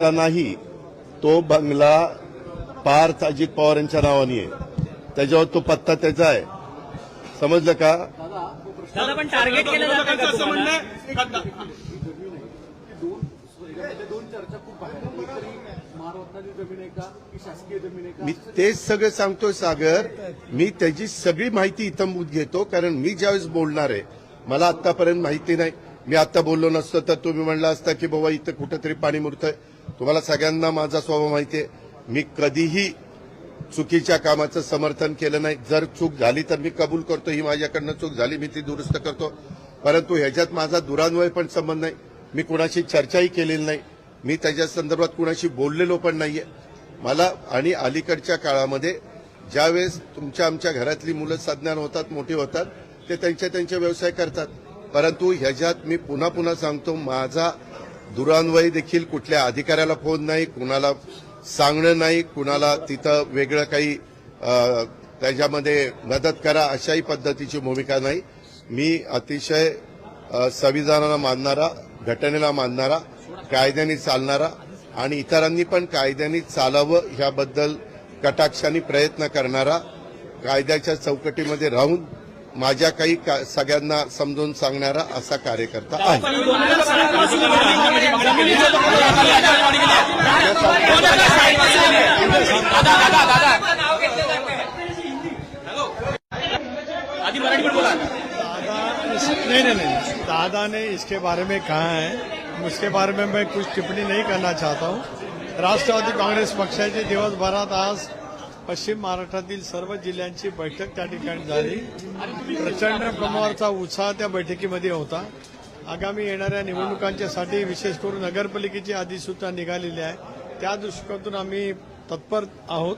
नाही, तो बंगला पार्थ अजित पवार यांच्या नावाने आहे. त्याच्यावर तो पत्ता त्याचा आहे. समजलं का? दादा पण टार्गेट केलं जातं का तुम्हाला? मी तेच सगळं सांगतोय सागर. मी त्याची सगळी माहिती इथं घेतो, कारण मी ज्यावेळेस बोलणार आहे मला आतापर्यंत माहिती नाही. मी आता बोललो नसतो तर तुम्ही म्हणला असता की बाबा इथं कुठेतरी पाणी मुरतंय. तुम्हाला सगळ्यांना माझा स्वभाव माहिती आहे. मी कधीही चुकीच्या कामाचं समर्थन केलं नाही. जर चूक झाली तर मी कबूल करतो, ही माझ्याकडनं चूक झाली, मी ती दुरुस्त करतो. परंतु ह्याच्यात माझा दुरान्वय पण संबंध नाही. मी कुणाशी चर्चाही केलेली नाही. मी त्याच्या संदर्भात कुणाशी बोललेलो पण नाहीये. मला आणि अलीकडच्या काळामध्ये ज्यावेळेस आमच्या घरातली मुलं सज्ञान होतात, मोठी होतात, ते त्यांचे व्यवसाय करतात. परंतु ह्याच्यात मी पुन्हा पुन्हा सांगतो, माझा दुरान्वय देखील कुठल्या अधिकाऱ्याला फोन नाही, कुणाला सांगणं नाही, कुणाला तिथं वेगळं काही त्याच्यामध्ये मदत करा अशाही पद्धतीची भूमिका नाही. मी अतिशय संविधानाला मानणारा, घटनेला मानणारा, कायद्याने चालणारा आणि इतरांनी पण कायद्याने चालावं ह्याबद्दल कटाक्षाने प्रयत्न करणारा, कायद्याच्या चौकटीमध्ये राहून माझ्या काही सगळ्यांना समजून सांगणारा असा कार्यकर्ता आहे. नहीं, दादा ने इसके बारे में कहा है. उसके बारे में मैं कुछ टिप्पणी नहीं करना चाहता हूं. राष्ट्रवादी काँग्रेस पक्षाची दिवसभरात आज पश्चिम महाराष्ट्रातील सर्व जिल्ह्यांची बैठक त्या ठिकाणी झाली. प्रचंड प्रमाणावरचा उत्साह त्या बैठकीमध्ये होता. आगामी येणाऱ्या निवडणुकांच्यासाठी विशेष करून नगरपालिकेची अधिसूचना निघालेली आहे. त्या दृष्टिकोनातून आम्ही तत्पर आहोत.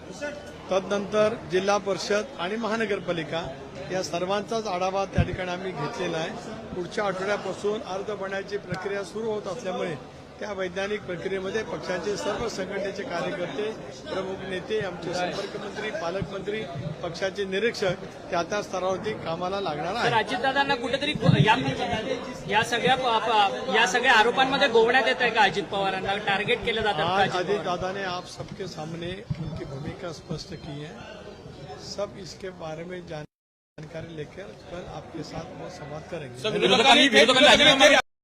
तदनंतर जिल्हा परिषद आणि महानगरपालिका या सर्वांचाच आढावा त्या ठिकाणी आम्ही घेतलेला आहे. पुढच्या आठवड्यापासून अर्ज भरण्याची प्रक्रिया सुरू होत असल्यामुळे त्या वैधानिक प्रक्रियेमध्ये पक्षाचे सर्व संघटनेचे कार्यकर्ते, प्रमुख नेते, आमचे संपर्कमंत्री, पालकमंत्री, पक्षाचे निरीक्षक त्या त्या स्तरावरती कामाला लागणार आहे. अजितदादांना कुठेतरी या सगळ्या आरोपांमध्ये गोवण्यात येत आहे का? अजित पवारांना टार्गेट केलं जातं? आज अजितदादा ने आप सबके सामने उनकी भूमिका स्पष्ट की है. सब इसके बारे में जानकारी लेकर कल आपके साथ वो संवाद करेंगे.